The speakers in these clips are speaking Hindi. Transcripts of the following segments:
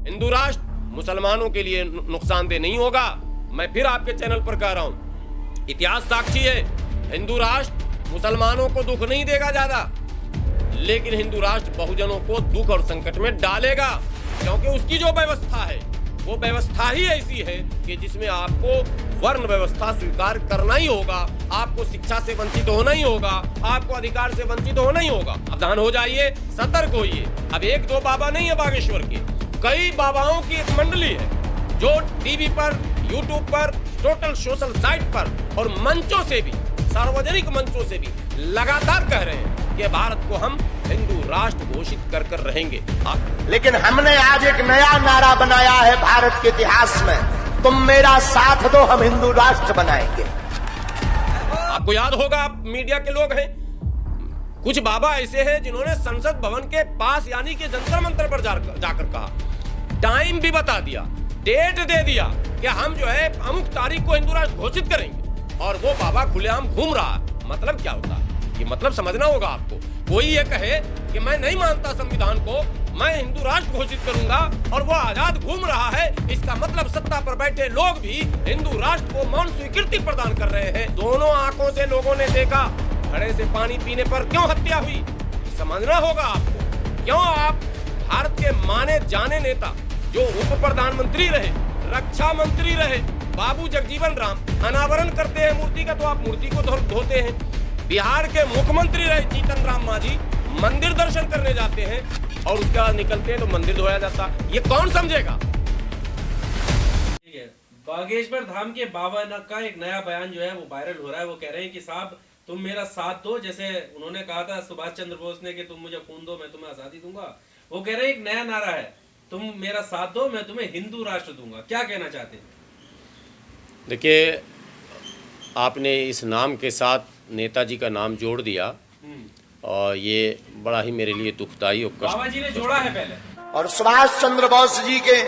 हिंदू राष्ट्र मुसलमानों के लिए नुकसानदेह नहीं होगा। मैं फिर आपके चैनल पर कह रहा हूं, इतिहास साक्षी है, हिंदू राष्ट्र मुसलमानों को दुख नहीं देगा ज्यादा, लेकिन हिंदू राष्ट्र बहुजनों को दुख और संकट में डालेगा, क्योंकि उसकी जो व्यवस्था है वो व्यवस्था ही ऐसी है कि जिसमें आपको वर्ण व्यवस्था स्वीकार करना ही होगा, आपको शिक्षा से वंचित होना ही होगा, आपको अधिकार से वंचित होना ही होगा। सावधान हो जाइए, सतर्क होइए। अब एक दो बाबा नहीं है बागेश्वर के, कई बाबाओं की एक मंडली है जो टीवी पर, यूट्यूब पर, टोटल सोशल साइट पर और मंचों से भी, सार्वजनिक मंचों से भी लगातार कह रहे हैं कि भारत को हम हिंदू राष्ट्र घोषित कर कर रहेंगे। लेकिन हमने आज एक नया नारा बनाया है भारत के इतिहास में, तुम मेरा साथ दो, हम हिंदू राष्ट्र बनाएंगे। आपको याद होगा, आप मीडिया के लोग हैं, कुछ बाबा ऐसे हैं जिन्होंने संसद भवन के पास यानी कि जंतर मंतर पर जाकर कहा, टाइम भी बता दिया, डेट दे दिया कि हम जो है अमुक तारीख को हिंदू राष्ट्र घोषित करेंगे, और वो बाबा खुलेआम घूम रहा है। मतलब क्या होता है ये, मतलब समझना होगा आपको। कोई ये कहे कि मैं नहीं मानता संविधान को, मैं हिंदू राष्ट्र घोषित करूंगा, और वो आजाद घूम रहा है, इसका मतलब सत्ता पर बैठे लोग भी हिंदू राष्ट्र को मौन स्वीकृति प्रदान कर रहे हैं। दोनों आंखों से लोगों ने देखा, घड़े से पानी पीने पर क्यों हत्या हुई, समझना होगा आपको। क्यों आप भारत के माने जाने नेता जो उप प्रधानमंत्री रहे, रक्षा मंत्री रहे, बाबू जगजीवन राम, अनावरण करते हैं मूर्ति का तो आप मूर्ति को धोते हैं। बिहार के मुख्यमंत्री रहे जीतन राम मांझी, मंदिर दर्शन करने जाते हैं और उसके बाद निकलते हैं तो मंदिर धोया जाता। ये कौन समझेगा? बागेश्वर धाम के बाबा का एक नया बयान जो है वो वायरल हो रहा है। वो कह रहे हैं कि साहब तुम मेरा साथ दो, जैसे उन्होंने कहा था सुभाष चंद्र बोस ने कि तुम मुझे खून दो मैं तुम्हें आजादी दूंगा। वो कह रहे हैं एक नया नारा है, तुम मेरा साथ दो मैं तुम्हें हिंदू राष्ट्र दूंगा। क्या कहना चाहते हैं? देखिए, आपने इस नाम के साथ नेताजी का नाम जोड़ दिया और ये बड़ा ही मेरे लिए दुखदाई और बाबा जी ने जोड़ा है पहले। और सुभाष चंद्र बोस जी के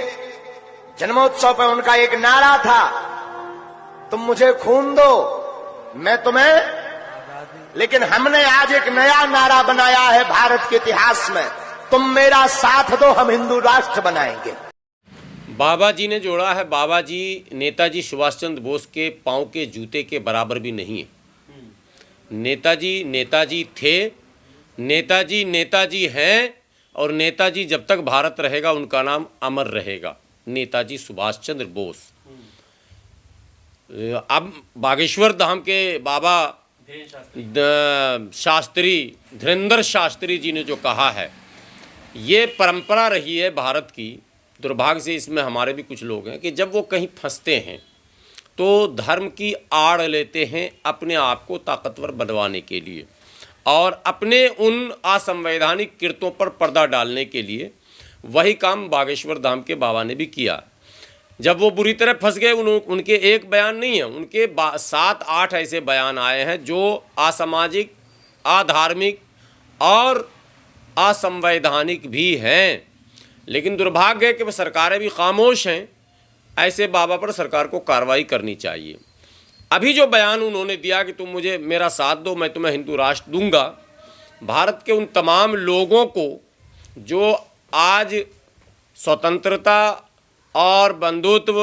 जन्मोत्सव पर उनका एक नारा था, तुम मुझे खून दो मैं तुम्हें, लेकिन हमने आज एक नया नारा बनाया है भारत के इतिहास में, तुम मेरा साथ दो, हम हिंदू राष्ट्र बनाएंगे। बाबा जी ने जोड़ा है। बाबा जी नेताजी सुभाष चंद्र बोस के पांव के जूते के बराबर भी नहीं है। नेताजी नेताजी थे, नेताजी नेताजी हैं, और नेताजी जब तक भारत रहेगा उनका नाम अमर रहेगा, नेताजी सुभाष चंद्र बोस। अब बागेश्वर धाम के बाबा शास्त्री, धीरेन्द्र शास्त्री जी ने जो कहा है, ये परंपरा रही है भारत की। दुर्भाग्य से इसमें हमारे भी कुछ लोग हैं कि जब वो कहीं फंसते हैं तो धर्म की आड़ लेते हैं अपने आप को ताकतवर बनवाने के लिए और अपने उन असंवैधानिक कृत्यों पर पर्दा डालने के लिए। वही काम बागेश्वर धाम के बाबा ने भी किया। जब वो बुरी तरह फंस गए, उनके एक बयान नहीं है, उनके 7-8 ऐसे बयान आए हैं जो असामाजिक, अधार्मिक और असंवैधानिक भी हैं। लेकिन दुर्भाग्य है कि सरकारें भी खामोश हैं। ऐसे बाबा पर सरकार को कार्रवाई करनी चाहिए। अभी जो बयान उन्होंने दिया कि तुम मुझे मेरा साथ दो मैं तुम्हें हिंदू राष्ट्र दूंगा, भारत के उन तमाम लोगों को जो आज स्वतंत्रता और बंधुत्व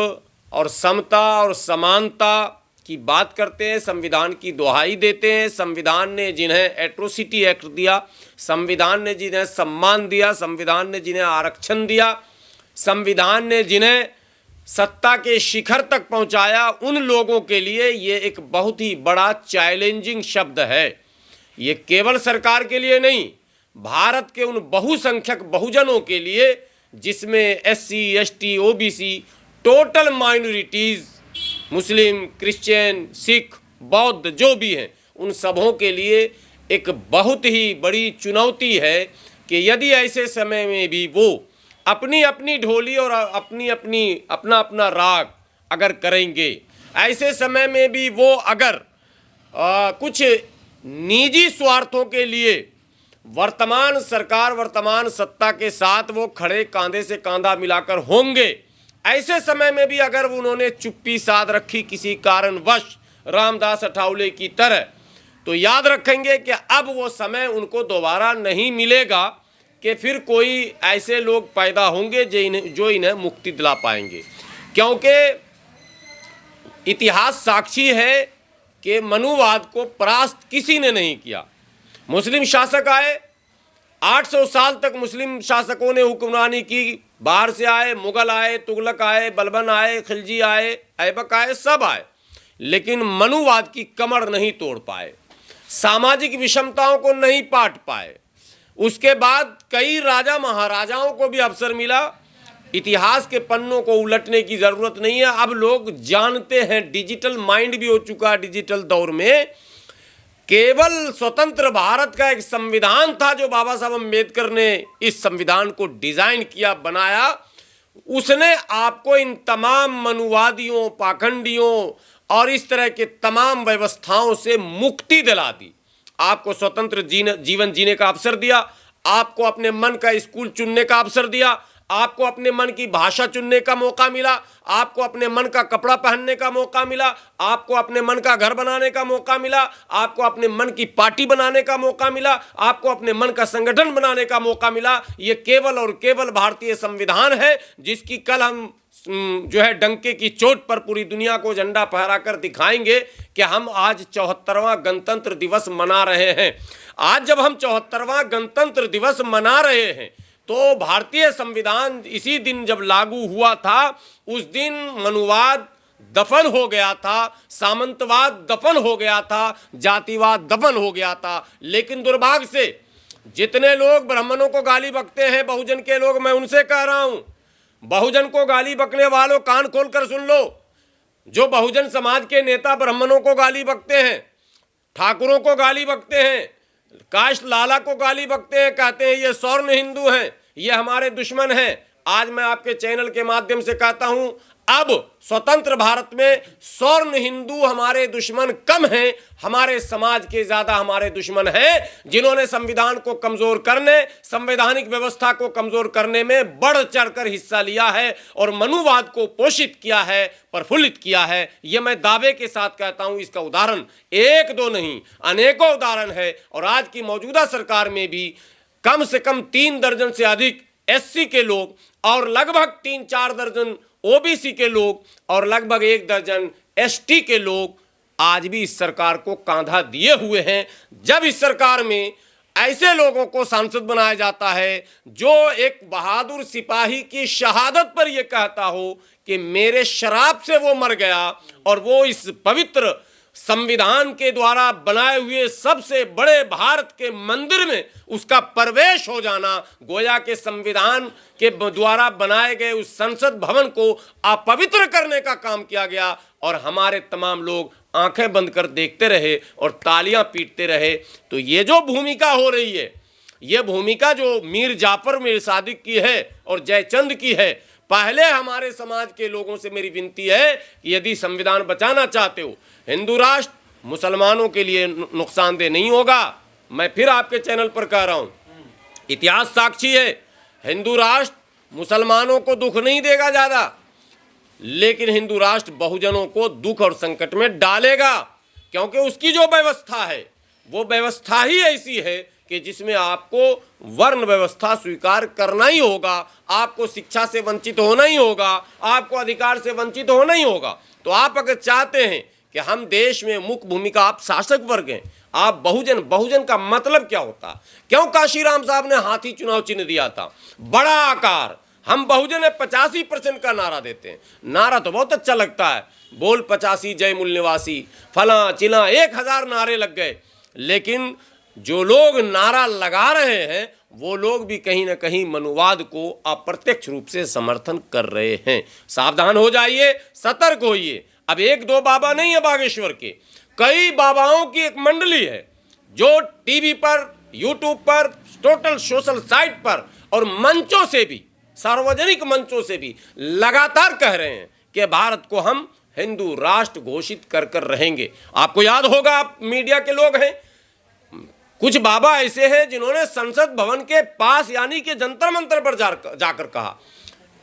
और समता और समानता की बात करते हैं, संविधान की दुहाई देते हैं, संविधान ने जिन्हें एट्रोसिटी एक्ट दिया, संविधान ने जिन्हें सम्मान दिया, संविधान ने जिन्हें आरक्षण दिया, संविधान ने जिन्हें सत्ता के शिखर तक पहुंचाया, उन लोगों के लिए ये एक बहुत ही बड़ा चैलेंजिंग शब्द है। ये केवल सरकार के लिए नहीं, भारत के उन बहुसंख्यक बहुजनों के लिए जिसमें SC, ST, OBC, total minorities, Muslim, Christian, Sikh, बौद्ध जो भी हैं, उन सबों के लिए एक बहुत ही बड़ी चुनौती है कि यदि ऐसे समय में भी वो अपनी अपनी ढोली और अपना अपना राग अगर करेंगे, ऐसे समय में भी वो अगर कुछ निजी स्वार्थों के लिए वर्तमान सरकार, वर्तमान सत्ता के साथ वो खड़े कांधे से कांधा मिलाकर होंगे, ऐसे समय में भी अगर उन्होंने चुप्पी साध रखी किसी कारणवश रामदास अठावले की तरह, तो याद रखेंगे कि अब वो समय उनको दोबारा नहीं मिलेगा कि फिर कोई ऐसे लोग पैदा होंगे जो इन्हें मुक्ति दिला पाएंगे, क्योंकि इतिहास साक्षी है कि मनुवाद को परास्त किसी ने नहीं किया। मुस्लिम शासक आए, 800 साल तक मुस्लिम शासकों ने हुक्मरानी की, बाहर से आए, मुगल आए, तुगलक आए, बलबन आए, खिलजी आए, ऐबक आए, सब आए, लेकिन मनुवाद की कमर नहीं तोड़ पाए, सामाजिक विषमताओं को नहीं पाट पाए। उसके बाद कई राजा महाराजाओं को भी अवसर मिला। इतिहास के पन्नों को उलटने की जरूरत नहीं है, अब लोग जानते हैं, डिजिटल माइंड भी हो चुका है डिजिटल दौर में। केवल स्वतंत्र भारत का एक संविधान था जो बाबा साहब अम्बेडकर ने इस संविधान को डिजाइन किया, बनाया। उसने आपको इन तमाम मनुवादियों, पाखंडियों और इस तरह के तमाम व्यवस्थाओं से मुक्ति दिला दी। आपको स्वतंत्र जीवन जीने का अवसर दिया, आपको अपने मन का स्कूल चुनने का अवसर दिया, आपको अपने मन की भाषा चुनने का मौका मिला, आपको अपने मन का कपड़ा पहनने का मौका मिला, आपको अपने मन का घर बनाने का मौका मिला, आपको अपने मन की पार्टी बनाने का मौका मिला, आपको अपने मन का संगठन बनाने का मौका मिला। ये केवल और केवल भारतीय संविधान है, जिसकी कल हम जो है डंके की चोट पर पूरी दुनिया को झंडा फहराकर दिखाएंगे कि हम आज 74वां गणतंत्र दिवस मना रहे हैं। आज जब हम 74वां गणतंत्र दिवस मना रहे हैं तो भारतीय संविधान इसी दिन जब लागू हुआ था, उस दिन मनुवाद दफन हो गया था, सामंतवाद दफन हो गया था, जातिवाद दफन हो गया था। लेकिन दुर्भाग्य से जितने लोग ब्राह्मणों को गाली बकते हैं, बहुजन के लोग, मैं उनसे कह रहा हूं, बहुजन को गाली बकने वालों कान खोलकर सुन लो। जो बहुजन समाज के नेता ब्राह्मणों को गाली बकते हैं, ठाकुरों को गाली बकते हैं, काश लाला को गाली बकते हैं, कहते हैं ये स्वर्ण हिंदू हैं, ये हमारे दुश्मन हैं, आज मैं आपके चैनल के माध्यम से कहता हूं, अब स्वतंत्र भारत में स्वर्ण हिंदू हमारे दुश्मन कम हैं, हमारे समाज के ज्यादा हमारे दुश्मन हैं, जिन्होंने संविधान को कमजोर करने, संवैधानिक व्यवस्था को कमजोर करने में बढ़ चढ़कर हिस्सा लिया है और मनुवाद को पोषित किया है, प्रफुल्लित किया है। यह मैं दावे के साथ कहता हूं। इसका उदाहरण एक दो नहीं, अनेकों उदाहरण है। और आज की मौजूदा सरकार में भी कम से कम 3 दर्जन से अधिक SC के लोग और लगभग 3-4 दर्जन OBC के लोग और लगभग 1 दर्जन ST के लोग आज भी इस सरकार को कांधा दिए हुए हैं। जब इस सरकार में ऐसे लोगों को सांसद बनाया जाता है जो एक बहादुर सिपाही की शहादत पर यह कहता हो कि मेरे शराब से वो मर गया, और वो इस पवित्र संविधान के द्वारा बनाए हुए सबसे बड़े भारत के मंदिर में उसका प्रवेश हो जाना, गोया के संविधान के द्वारा बनाए गए उस संसद भवन को अपवित्र करने का काम किया गया, और हमारे तमाम लोग आंखें बंद कर देखते रहे और तालियां पीटते रहे। तो ये जो भूमिका हो रही है, ये भूमिका जो मीर जाफर मीर सादिक की है और जयचंद की है, पहले हमारे समाज के लोगों से मेरी विनती है कि यदि संविधान बचाना चाहते हो, हिंदू राष्ट्र मुसलमानों के लिए नुकसानदेह नहीं होगा। मैं फिर आपके चैनल पर कह रहा हूं, इतिहास साक्षी है, हिंदू राष्ट्र मुसलमानों को दुख नहीं देगा ज्यादा, लेकिन हिंदू राष्ट्र बहुजनों को दुख और संकट में डालेगा, क्योंकि उसकी जो व्यवस्था है वो व्यवस्था ही ऐसी है कि जिसमें आपको वर्ण व्यवस्था स्वीकार करना ही होगा, आपको शिक्षा से वंचित होना ही होगा, आपको अधिकार से वंचित होना ही होगा। तो आप अगर चाहते हैं कि हम देश में मुख्य भूमिका, आप शासक वर्ग हैं, आप बहुजन, बहुजन का मतलब क्या होता, क्यों काशीराम साहब ने हाथी चुनाव चिन्ह दिया था, बड़ा आकार, हम बहुजन 85% का नारा देते हैं। नारा तो बहुत अच्छा लगता है, बोल 85 जय मूल निवासी, फला चिला 1000 नारे लग गए, लेकिन जो लोग नारा लगा रहे हैं वो लोग भी कहीं ना कहीं मनुवाद को अप्रत्यक्ष रूप से समर्थन कर रहे हैं। सावधान हो जाइए, सतर्क होइए। अब 1-2 बाबा नहीं है बागेश्वर के, कई बाबाओं की एक मंडली है जो टीवी पर, यूट्यूब पर, टोटल सोशल साइट पर और मंचों से भी, सार्वजनिक मंचों से भी लगातार कह रहे हैं कि भारत को हम हिंदू राष्ट्र घोषित कर कर रहेंगे। आपको याद होगा, आप मीडिया के लोग हैं, कुछ बाबा ऐसे हैं जिन्होंने संसद भवन के पास यानी कि जंतर मंतर पर जाकर कहा,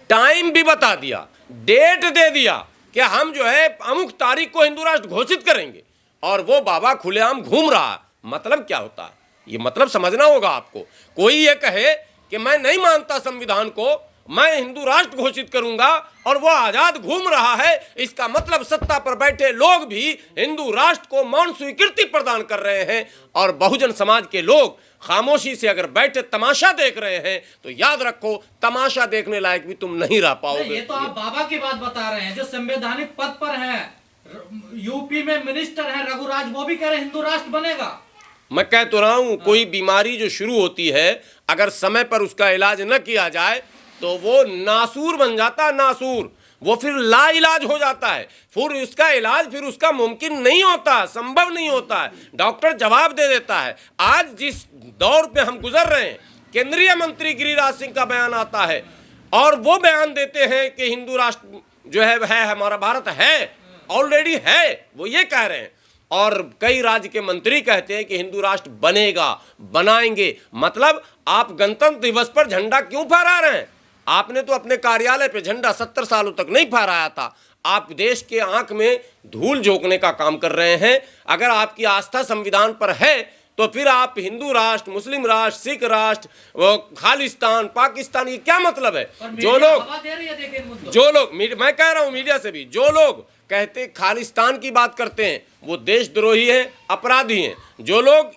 टाइम भी बता दिया, डेट दे दिया कि हम जो है अमुक तारीख को हिंदू राष्ट्र घोषित करेंगे, और वो बाबा खुलेआम घूम रहा है। मतलब क्या होता है, ये मतलब समझना होगा आपको। कोई ये कहे कि मैं नहीं मानता संविधान को, मैं हिंदू राष्ट्र घोषित करूंगा, और वो आजाद घूम रहा है, इसका मतलब सत्ता पर बैठे लोग भी हिंदू राष्ट्र को मौन स्वीकृति प्रदान कर रहे हैं, और बहुजन समाज के लोग खामोशी से अगर बैठे तमाशा देख रहे हैं तो याद रखो, तमाशा देखने लायक भी तुम नहीं रह पाओगे। ये तो आप बाबा की बात बता रहे हैं जो संवैधानिक पद पर हैं, यूपी में मिनिस्टर हैं रघुराज, वो भी कह रहे हैं हिंदू राष्ट्र बनेगा। मैं कह तो रहा हूं, कोई बीमारी जो शुरू होती है अगर समय पर उसका इलाज न किया जाए तो वो नासूर बन जाता है, नासूर, वो फिर लाइलाज हो जाता है, फिर उसका इलाज फिर उसका मुमकिन नहीं होता, संभव नहीं होता है, डॉक्टर जवाब दे देता है। आज जिस दौर पे हम गुजर रहे हैं, केंद्रीय मंत्री गिरिराज सिंह का बयान आता है और वो बयान देते हैं कि हिंदू राष्ट्र जो है हमारा भारत है, ऑलरेडी है, वो ये कह रहे हैं, और कई राज्य के मंत्री कहते हैं कि हिंदू राष्ट्र बनेगा, बनाएंगे। मतलब आप गणतंत्र दिवस पर झंडा क्यों फहरा रहे हैं? आपने तो अपने कार्यालय पे झंडा 70 सालों तक नहीं फहराया था। आप देश के आंख में धूल झोंकने का काम कर रहे हैं। अगर आपकी आस्था संविधान पर है तो फिर आप हिंदू राष्ट्र, मुस्लिम राष्ट्र, सिख राष्ट्र, खालिस्तान, पाकिस्तान, ये क्या मतलब है? जो लोग मैं कह रहा हूं मीडिया से भी, जो लोग कहते खालिस्तान की बात करते हैं वो देशद्रोही हैं, अपराधी हैं। जो लोग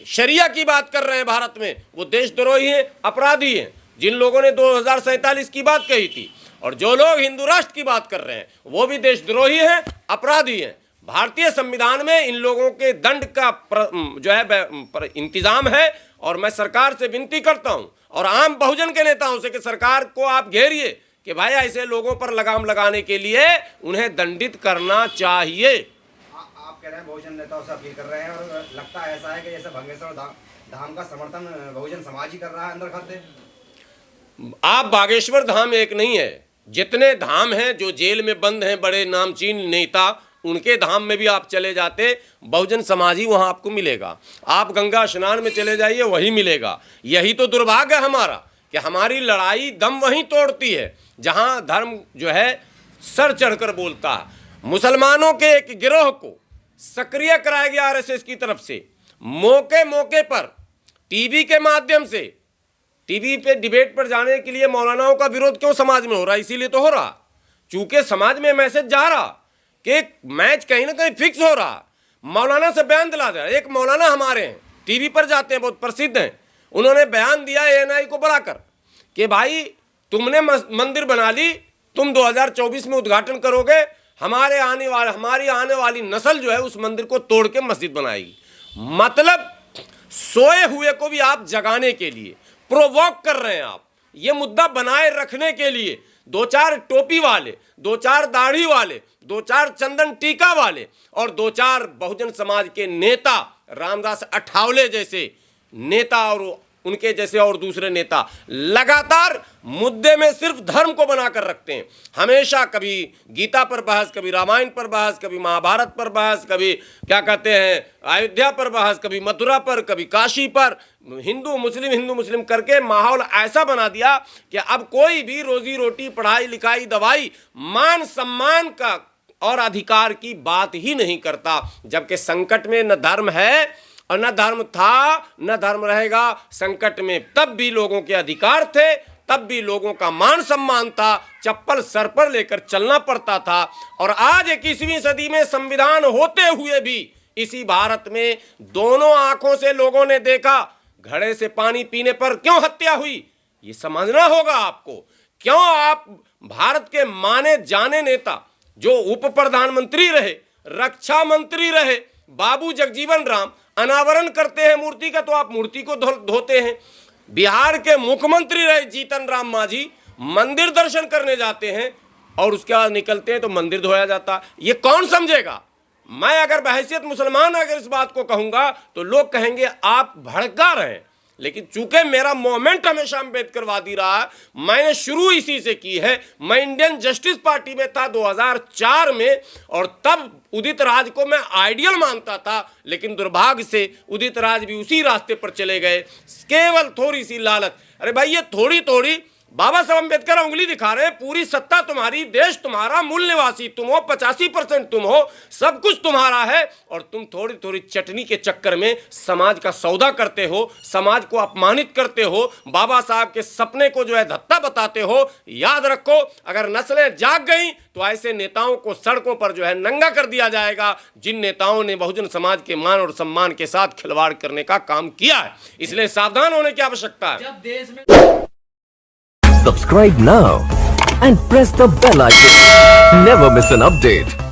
शरिया की बात कर रहे हैं भारत में वो देशद्रोही हैं, अपराधी हैं, जिन लोगों ने 2047 की बात कही थी। और जो लोग हिंदू राष्ट्र की बात कर रहे हैं वो भी देशद्रोही हैं, अपराधी हैं। भारतीय संविधान में इन लोगों के दंड का जो है इंतजाम है, और मैं सरकार से विनती करता हूं और आम बहुजन के नेताओं से कि सरकार को आप घेरिए कि भाई ऐसे लोगों पर लगाम लगाने के लिए उन्हें दंडित करना चाहिए। आप कह रहे हैं बहुजन नेताओं से अपील कर रहे हैं, और लगता है ऐसा है कि जैसे भंगेश्वर धाम का समर्थन बहुजन समाज ही कर रहा है अंदर खाते। आप बागेश्वर धाम एक नहीं है, जितने धाम हैं जो जेल में बंद हैं बड़े नामचीन नेता, उनके धाम में भी आप चले जाते बहुजन समाज ही वहां आपको मिलेगा। आप गंगा स्नान में चले जाइए वही मिलेगा। यही तो दुर्भाग्य है हमारा कि हमारी लड़ाई दम वहीं तोड़ती है जहां धर्म जो है सर चढ़कर बोलता है। मुसलमानों के एक गिरोह को सक्रिय कराया गया आरएसएस की तरफ से, मौके मौके पर टीवी के माध्यम से, टीवी पे डिबेट पर जाने के लिए मौलानाओं का विरोध क्यों समाज में हो रहा है? इसीलिए तो हो रहा चूंकि समाज में मैसेज जा रहा कि मैच कहीं ना कहीं फिक्स हो रहा। मौलाना से बयान दिला दे। एक मौलाना हमारे हैं, टीवी पर जाते हैं, बहुत प्रसिद्ध हैं, उन्होंने बयान दिया एएनआई को बुलाकर कि भाई तुमने मंदिर बना ली, तुम 2024 में उद्घाटन करोगे, हमारी आने वाली नस्ल जो है उस मंदिर को तोड़ के मस्जिद बनाएगी। मतलब सोए हुए को भी आप जगाने के लिए प्रोवोक कर रहे हैं। आप ये मुद्दा बनाए रखने के लिए 2-4 टोपी वाले, 2-4 दाढ़ी वाले, 2-4 चंदन टीका वाले और 2-4 बहुजन समाज के नेता, रामदास अठावले जैसे नेता और उनके जैसे और दूसरे नेता लगातार मुद्दे में सिर्फ धर्म को बनाकर रखते हैं। हमेशा कभी गीता पर बहस, कभी रामायण पर बहस, कभी महाभारत पर बहस, कभी क्या कहते हैं अयोध्या पर बहस, कभी मथुरा पर, कभी काशी पर, हिंदू मुस्लिम करके माहौल ऐसा बना दिया कि अब कोई भी रोजी रोटी, पढ़ाई लिखाई, दवाई, मान सम्मान का और अधिकार की बात ही नहीं करता। जबकि संकट में न धर्म है और न धर्म था, न धर्म रहेगा। संकट में तब भी लोगों के अधिकार थे, तब भी लोगों का मान सम्मान था, चप्पल सर पर लेकर चलना पड़ता था। और आज 21वीं सदी में संविधान होते हुए भी इसी भारत में दोनों आंखों से लोगों ने देखा घड़े से पानी पीने पर क्यों हत्या हुई। ये समझना होगा आपको। क्यों आप भारत के माने जाने नेता जो उप प्रधानमंत्री रहे, रक्षा मंत्री रहे, बाबू जगजीवन राम अनावरण करते हैं मूर्ति का तो आप मूर्ति को धोते हैं। बिहार के मुख्यमंत्री रहे जीतन राम मांझी मंदिर दर्शन करने जाते हैं और उसके बाद निकलते हैं तो मंदिर धोया जाता। ये कौन समझेगा? मैं अगर बहैसियत मुसलमान अगर इस बात को कहूंगा तो लोग कहेंगे आप भड़का रहे हैं। लेकिन चूंकि मेरा मोमेंट हमेशा अम्बेडकरवादी रहा है, मैंने शुरू इसी से की है। मैं इंडियन जस्टिस पार्टी में था 2004 में और तब उदित राज को मैं आइडियल मानता था, लेकिन दुर्भाग्य से उदित राज भी उसी रास्ते पर चले गए। केवल थोड़ी सी लालच। अरे भाई ये थोड़ी थोड़ी बाबा साहब अम्बेडकर उंगली दिखा रहे हैं, पूरी सत्ता तुम्हारी, देश तुम्हारा, मूल निवासी तुम हो, 85% तुम हो, सब कुछ तुम्हारा है, और तुम थोड़ी थोड़ी चटनी के चक्कर में समाज का सौदा करते हो, समाज को अपमानित करते हो, बाबा साहब के सपने को जो है धत्ता बताते हो। याद रखो, अगर नस्लें जाग गई तो ऐसे नेताओं को सड़कों पर जो है नंगा कर दिया जाएगा, जिन नेताओं ने बहुजन समाज के मान और सम्मान के साथ खिलवाड़ करने का काम किया है। इसलिए सावधान होने की आवश्यकता है। जब देश में Subscribe now and press the bell icon. Never miss an update.